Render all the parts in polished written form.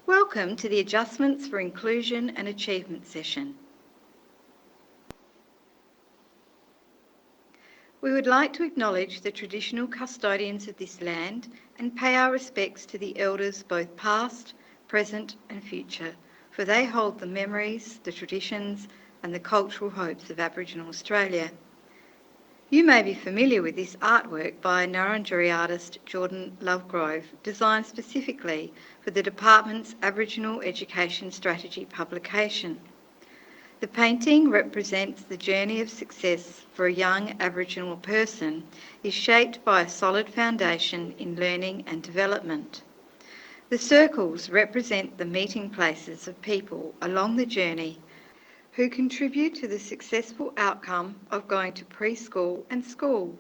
Welcome to the Adjustments for Inclusion and Achievement session. We would like to acknowledge the traditional custodians of this land and pay our respects to the elders both past, present and future, for they hold the memories, the traditions and the cultural hopes of Aboriginal Australia. You may be familiar with this artwork by Nurrungeri artist Jordan Lovegrove, designed specifically for the Department's Aboriginal Education Strategy publication. The painting represents the journey of success for a young Aboriginal person is shaped by a solid foundation in learning and development. The circles represent the meeting places of people along the journey who contribute to the successful outcome of going to preschool and school.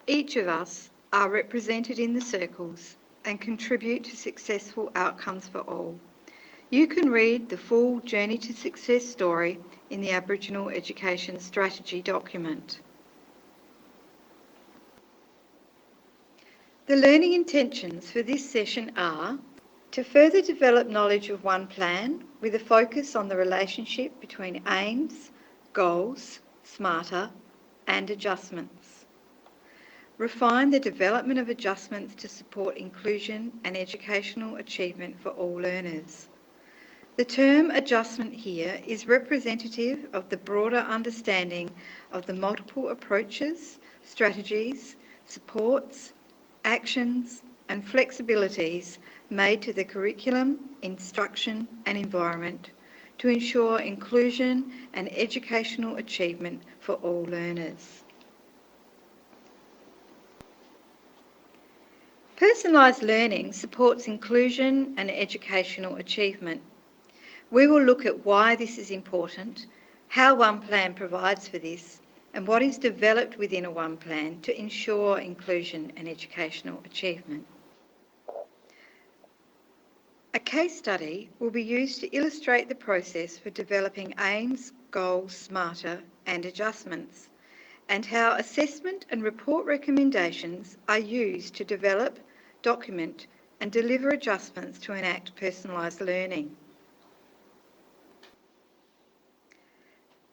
Each of us are represented in the circles and contribute to successful outcomes for all. You can read the full Journey to Success story in the Aboriginal Education Strategy document. The learning intentions for this session are to further develop knowledge of One Plan with a focus on the relationship between aims, goals, SMARTAR and adjustments. Refine the development of adjustments to support inclusion and educational achievement for all learners. The term adjustment here is representative of the broader understanding of the multiple approaches, strategies, supports, actions and flexibilities made to the curriculum, instruction and environment to ensure inclusion and educational achievement for all learners. Personalised learning supports inclusion and educational achievement. We will look at why this is important, how One Plan provides for this, and what is developed within a One Plan to ensure inclusion and educational achievement. A case study will be used to illustrate the process for developing aims, goals, SMARTAR and adjustments, and how assessment and report recommendations are used to develop, document and deliver adjustments to enact personalised learning.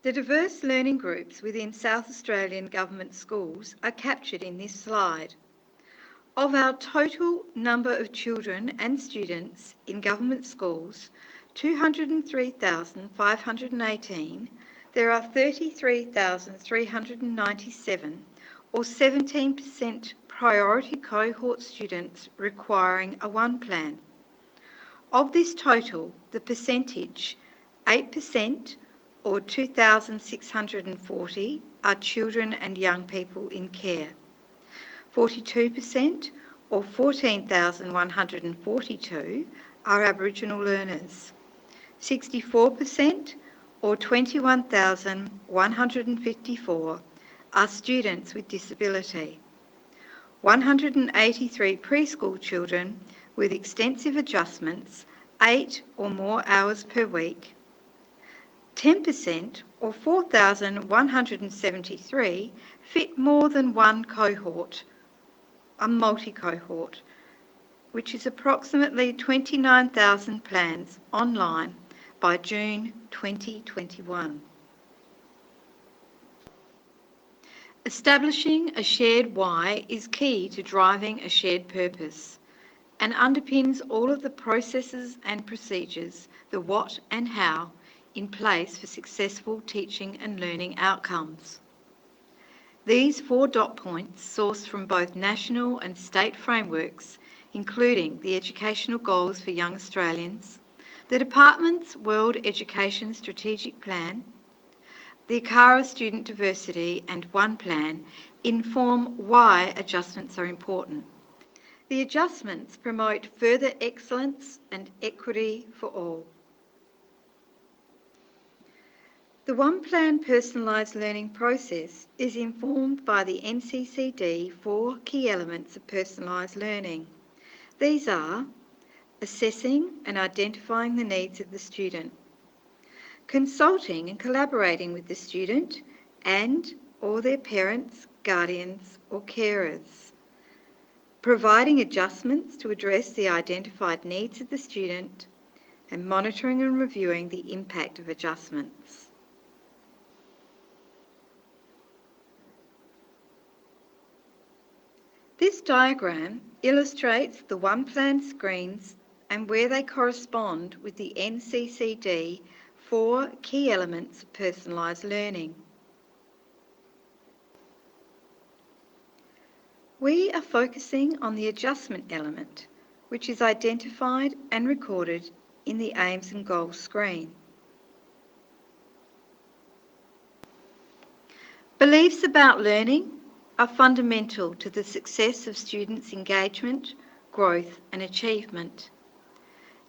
The diverse learning groups within South Australian government schools are captured in this slide. Of our total number of children and students in government schools, 203,518, there are 33,397 or 17% priority cohort students requiring a One Plan. Of this total, the percentage, 8% or 2,640 are children and young people in care. 42% or 14,142 are Aboriginal learners. 64% or 21,154 are students with disability. 183 preschool children with extensive adjustments, 8 or more hours per week. 10% or 4,173 fit more than one cohort, a multi-cohort, which is approximately 29,000 plans online by June 2021. Establishing a shared why is key to driving a shared purpose and underpins all of the processes and procedures, the what and how, in place for successful teaching and learning outcomes. These 4 dot points, sourced from both national and state frameworks, including the Educational Goals for Young Australians, the Department's World Education Strategic Plan, the ACARA Student Diversity and One Plan, inform why adjustments are important. The adjustments promote further excellence and equity for all. The One Plan personalised learning process is informed by the NCCD 4 key elements of personalised learning. These are assessing and identifying the needs of the student, consulting and collaborating with the student and or their parents, guardians or carers, providing adjustments to address the identified needs of the student, and monitoring and reviewing the impact of adjustments. This diagram illustrates the one-plan screens and where they correspond with the NCCD 4 key elements of personalised learning. We are focusing on the adjustment element, which is identified and recorded in the aims and goals screen. Beliefs about learning are fundamental to the success of students' engagement, growth and achievement.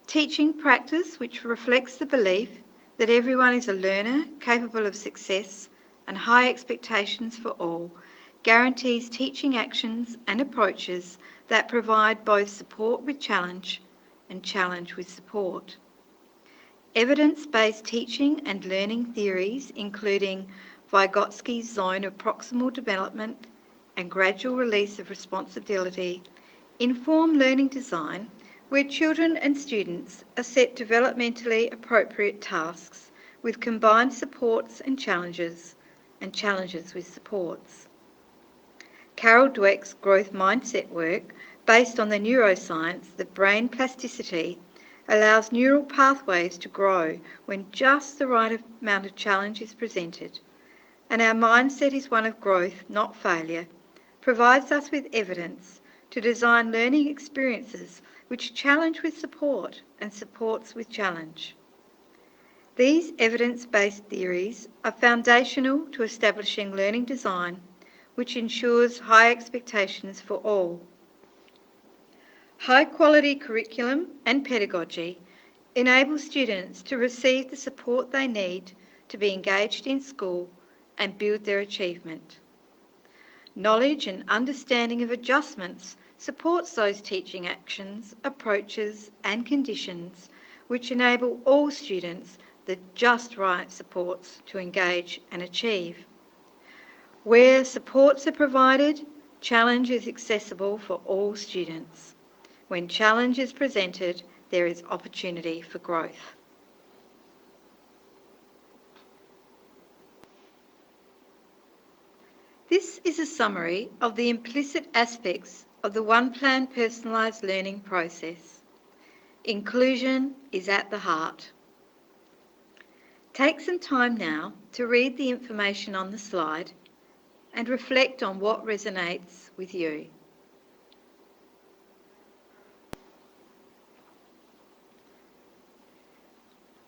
Teaching practice which reflects the belief that everyone is a learner capable of success and high expectations for all guarantees teaching actions and approaches that provide both support with challenge and challenge with support. Evidence-based teaching and learning theories, including Vygotsky's zone of proximal development and gradual release of responsibility, inform learning design where children and students are set developmentally appropriate tasks with combined supports and challenges with supports. Carol Dweck's growth mindset work, based on the neuroscience that brain plasticity allows neural pathways to grow when just the right amount of challenge is presented, and our mindset is one of growth, not failure, provides us with evidence to design learning experiences which challenge with support and supports with challenge. These evidence-based theories are foundational to establishing learning design which ensures high expectations for all. High-quality curriculum and pedagogy enable students to receive the support they need to be engaged in school and build their achievement. Knowledge and understanding of adjustments supports those teaching actions, approaches and conditions which enable all students the just right supports to engage and achieve. Where supports are provided, challenge is accessible for all students. When challenge is presented, there is opportunity for growth. This is a summary of the implicit aspects of the one-plan personalised learning process. Inclusion is at the heart. Take some time now to read the information on the slide and reflect on what resonates with you.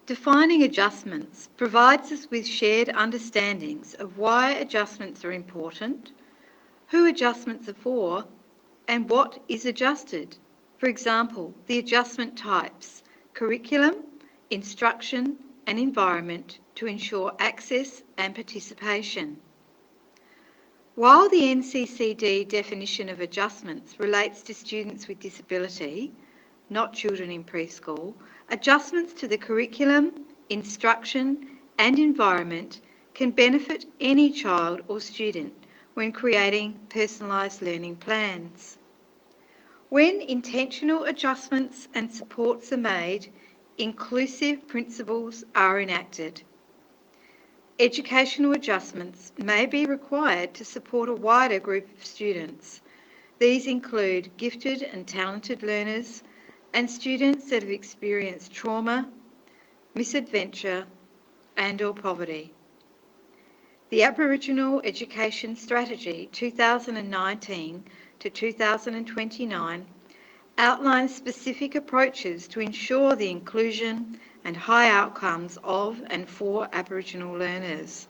Defining adjustments provides us with shared understandings of why adjustments are important, who adjustments are for, and what is adjusted. For example, the adjustment types: curriculum, instruction, and environment to ensure access and participation. While the NCCD definition of adjustments relates to students with disability, not children in preschool, adjustments to the curriculum, instruction, and environment can benefit any child or student when creating personalised learning plans. When intentional adjustments and supports are made, inclusive principles are enacted. Educational adjustments may be required to support a wider group of students. These include gifted and talented learners and students that have experienced trauma, misadventure, and/or poverty. The Aboriginal Education Strategy 2019 to 2029 outlines specific approaches to ensure the inclusion and high outcomes of and for Aboriginal learners.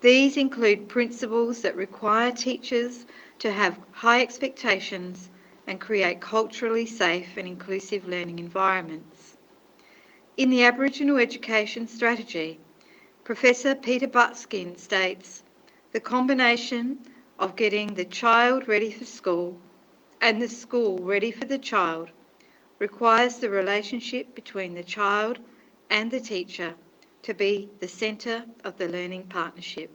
These include principles that require teachers to have high expectations and create culturally safe and inclusive learning environments. In the Aboriginal Education Strategy, Professor Peter Butskin states, "The combination of getting the child ready for school and the school ready for the child requires the relationship between the child and the teacher to be the centre of the learning partnership."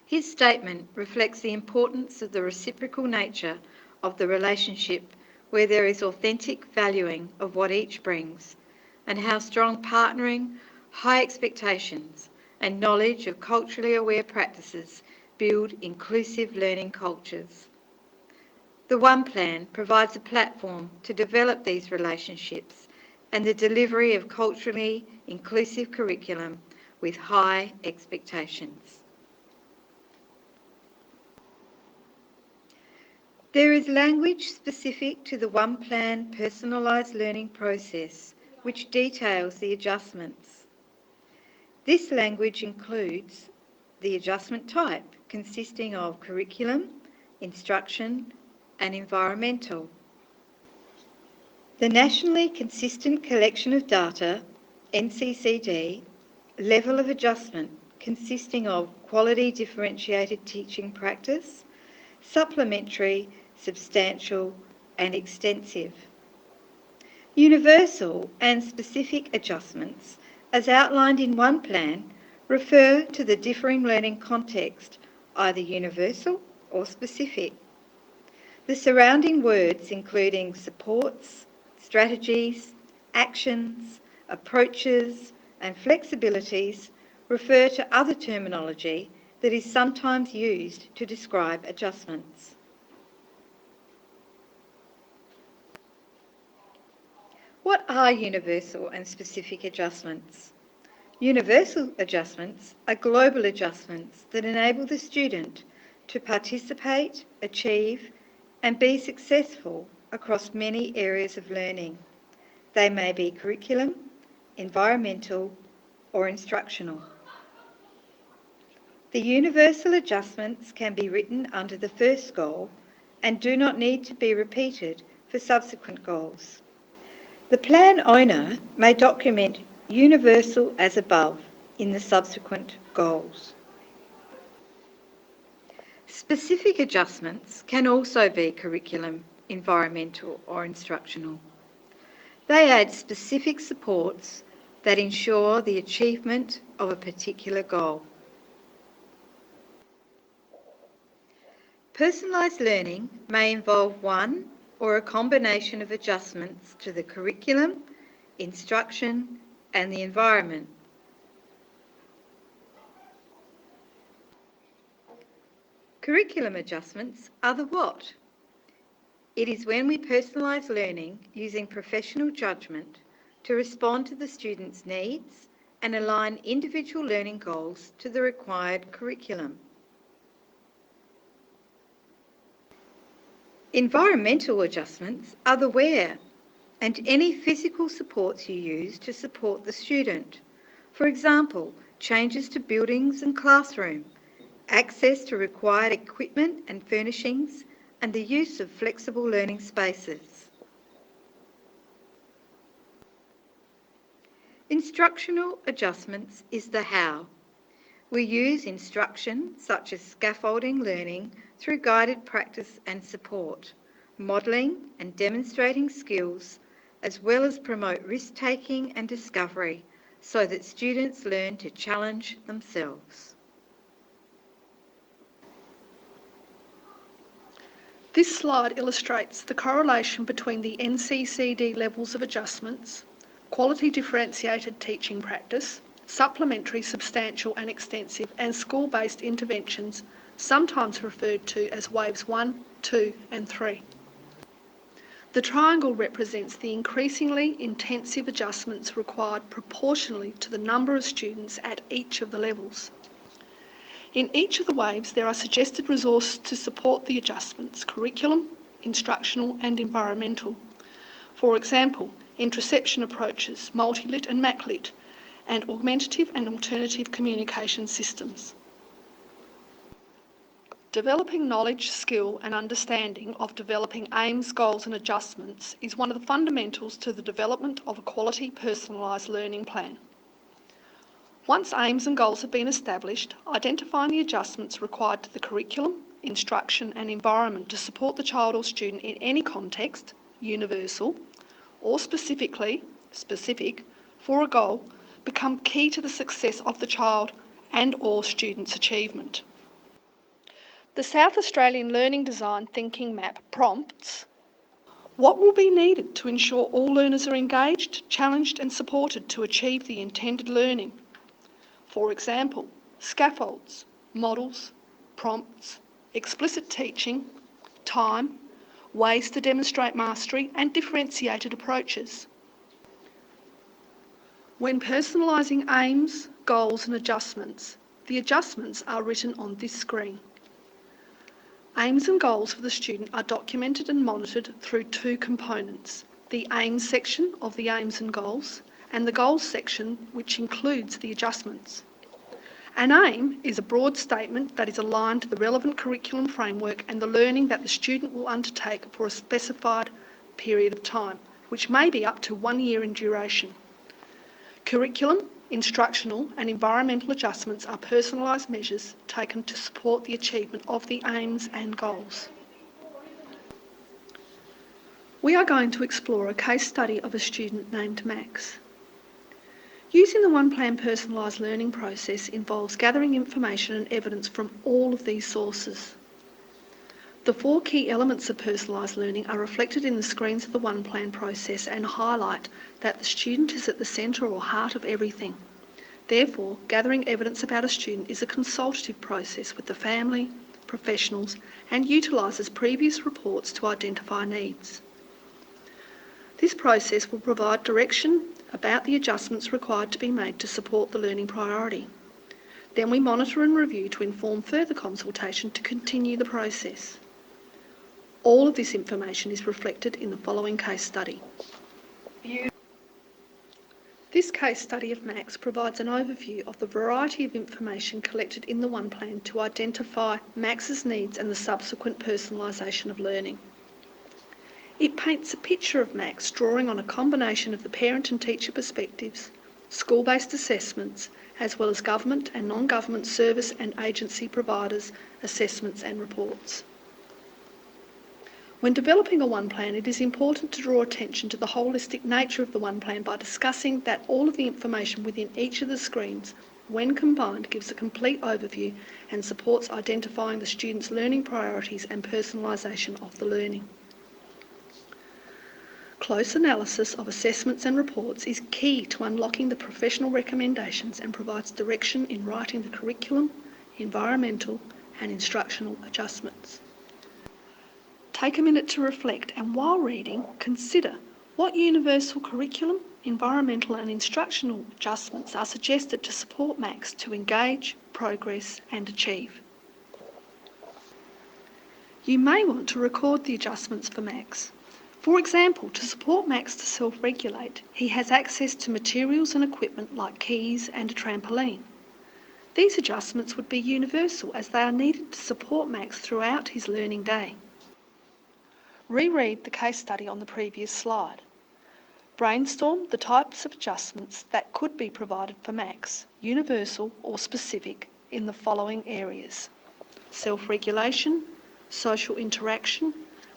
His statement reflects the importance of the reciprocal nature of the relationship where there is authentic valuing of what each brings, and how strong partnering, high expectations, and knowledge of culturally aware practices build inclusive learning cultures. The One Plan provides a platform to develop these relationships and the delivery of culturally inclusive curriculum with high expectations. There is language specific to the One Plan personalised learning process which details the adjustments. This language includes the adjustment type consisting of curriculum, instruction and environmental. The Nationally Consistent Collection of Data, NCCD, level of adjustment consisting of quality differentiated teaching practice, supplementary, substantial and extensive. Universal and specific adjustments, as outlined in One Plan, refer to the differing learning context, either universal or specific. The surrounding words, including supports, strategies, actions, approaches and flexibilities, refer to other terminology that is sometimes used to describe adjustments. What are universal and specific adjustments? Universal adjustments are global adjustments that enable the student to participate, achieve, and be successful across many areas of learning. They may be curriculum, environmental, or instructional. The universal adjustments can be written under the first goal and do not need to be repeated for subsequent goals. The plan owner may document universal as above in the subsequent goals. Specific adjustments can also be curriculum, environmental or instructional. They add specific supports that ensure the achievement of a particular goal. Personalised learning may involve one or a combination of adjustments to the curriculum, instruction and the environment. Curriculum adjustments are the what? It is when we personalise learning using professional judgment to respond to the student's needs and align individual learning goals to the required curriculum. Environmental adjustments are the where and any physical supports you use to support the student. For example, changes to buildings and classroom, access to required equipment and furnishings, and the use of flexible learning spaces. Instructional adjustments is the how. We use instruction such as scaffolding learning through guided practice and support, modelling and demonstrating skills, as well as promote risk-taking and discovery so that students learn to challenge themselves. This slide illustrates the correlation between the NCCD levels of adjustments, quality differentiated teaching practice, supplementary, substantial and extensive, and school-based interventions, sometimes referred to as waves 1, 2 and 3. The triangle represents the increasingly intensive adjustments required proportionally to the number of students at each of the levels. In each of the waves, there are suggested resources to support the adjustments: curriculum, instructional and environmental. For example, interoception approaches, multi-lit and maclit, and augmentative and alternative communication systems. Developing knowledge, skill and understanding of developing aims, goals and adjustments is one of the fundamentals to the development of a quality personalised learning plan. Once aims and goals have been established, identifying the adjustments required to the curriculum, instruction and environment to support the child or student in any context, universal, or specific, for a goal, become key to the success of the child and or student's achievement. The South Australian Learning Design Thinking Map prompts: What will be needed to ensure all learners are engaged, challenged and supported to achieve the intended learning? For example, scaffolds, models, prompts, explicit teaching, time, ways to demonstrate mastery and differentiated approaches. When personalising aims, goals and adjustments, the adjustments are written on this screen. Aims and goals for the student are documented and monitored through two components, the aims section of the aims and goals and the goals section which includes the adjustments. An aim is a broad statement that is aligned to the relevant curriculum framework and the learning that the student will undertake for a specified period of time, which may be up to 1 year in duration. Curriculum, instructional and environmental adjustments are personalised measures taken to support the achievement of the aims and goals. We are going to explore a case study of a student named Max. Using the One Plan personalised learning process involves gathering information and evidence from all of these sources. The 4 key elements of personalised learning are reflected in the screens of the One Plan process and highlight that the student is at the centre or heart of everything. Therefore, gathering evidence about a student is a consultative process with the family, professionals and utilises previous reports to identify needs. This process will provide direction about the adjustments required to be made to support the learning priority. Then we monitor and review to inform further consultation to continue the process. All of this information is reflected in the following case study. This case study of Max provides an overview of the variety of information collected in the One Plan to identify Max's needs and the subsequent personalisation of learning. It paints a picture of Max drawing on a combination of the parent and teacher perspectives, school-based assessments, as well as government and non-government service and agency providers' assessments and reports. When developing a One Plan, it is important to draw attention to the holistic nature of the One Plan by discussing that all of the information within each of the screens, when combined, gives a complete overview and supports identifying the student's learning priorities and personalisation of the learning. Close analysis of assessments and reports is key to unlocking the professional recommendations and provides direction in writing the curriculum, environmental and instructional adjustments. Take a minute to reflect and while reading, consider what universal curriculum, environmental and instructional adjustments are suggested to support Max to engage, progress and achieve. You may want to record the adjustments for Max. For example, to support Max to self-regulate, he has access to materials and equipment like keys and a trampoline. These adjustments would be universal as they are needed to support Max throughout his learning day. Reread the case study on the previous slide. Brainstorm the types of adjustments that could be provided for Max, universal or specific, in the following areas: self-regulation, social interaction,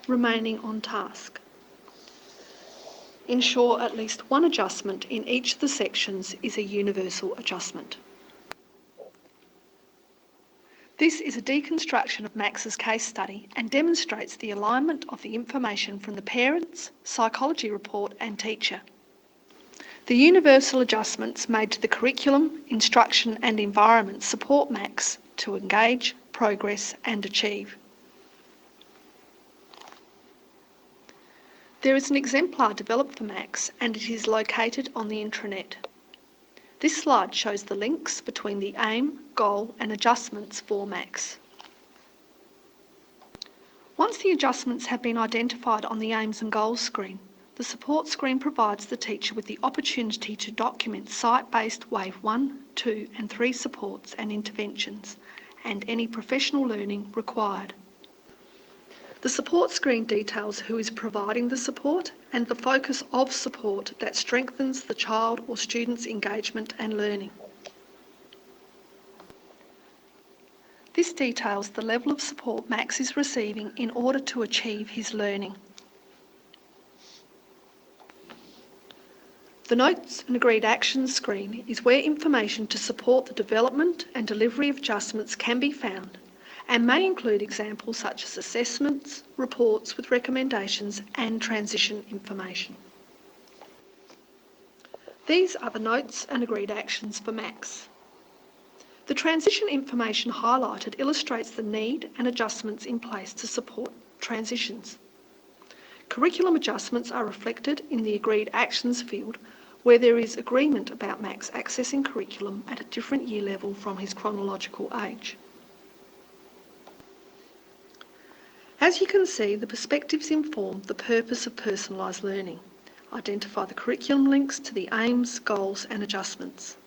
remaining on task. Ensure at least one adjustment in each of the sections is a universal adjustment. This is a deconstruction of Max's case study and demonstrates the alignment of the information from the parents, psychology report and teacher. The universal adjustments made to the curriculum, instruction and environment support Max to engage, progress and achieve. There is an exemplar developed for Max and it is located on the intranet. This slide shows the links between the aim, goal and adjustments for Max. Once the adjustments have been identified on the aims and goals screen, the support screen provides the teacher with the opportunity to document site-based Wave 1, 2 and 3 supports and interventions and any professional learning required. The support screen details who is providing the support and the focus of support that strengthens the child or student's engagement and learning. This details the level of support Max is receiving in order to achieve his learning. The Notes and Agreed Actions screen is where information to support the development and delivery of adjustments can be found, and may include examples such as assessments, reports with recommendations and transition information. These are the notes and agreed actions for Max. The transition information highlighted illustrates the need and adjustments in place to support transitions. Curriculum adjustments are reflected in the agreed actions field where there is agreement about Max accessing curriculum at a different year level from his chronological age. As you can see, the perspectives inform the purpose of personalised learning. Identify the curriculum links to the aims, goals and adjustments.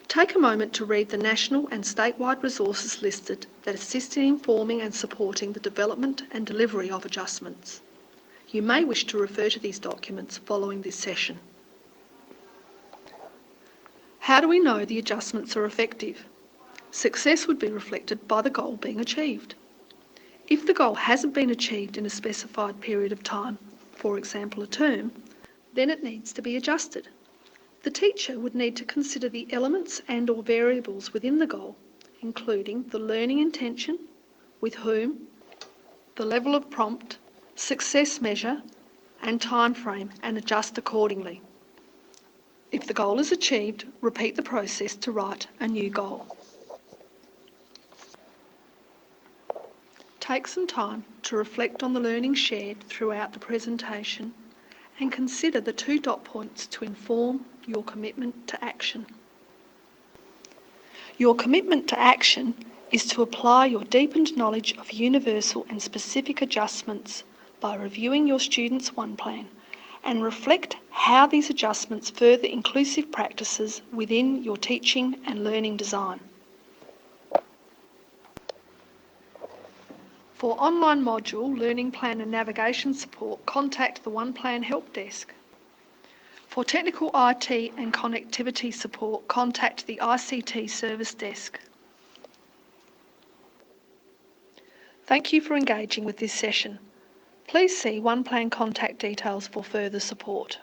Take a moment to read the national and statewide resources listed that assist in informing and supporting the development and delivery of adjustments. You may wish to refer to these documents following this session. How do we know the adjustments are effective? Success would be reflected by the goal being achieved. If the goal hasn't been achieved in a specified period of time, for example a term, then it needs to be adjusted. The teacher would need to consider the elements and/or variables within the goal, including the learning intention, with whom, the level of prompt, success measure and time frame, and adjust accordingly. If the goal is achieved, repeat the process to write a new goal. Take some time to reflect on the learning shared throughout the presentation and consider the 2 dot points to inform your commitment to action. Your commitment to action is to apply your deepened knowledge of universal and specific adjustments by reviewing your students' One Plan and reflect how these adjustments further inclusive practices within your teaching and learning design. For online module, learning plan and navigation support, contact the One Plan Help Desk. For technical IT and connectivity support, contact the ICT Service Desk. Thank you for engaging with this session. Please see One Plan contact details for further support.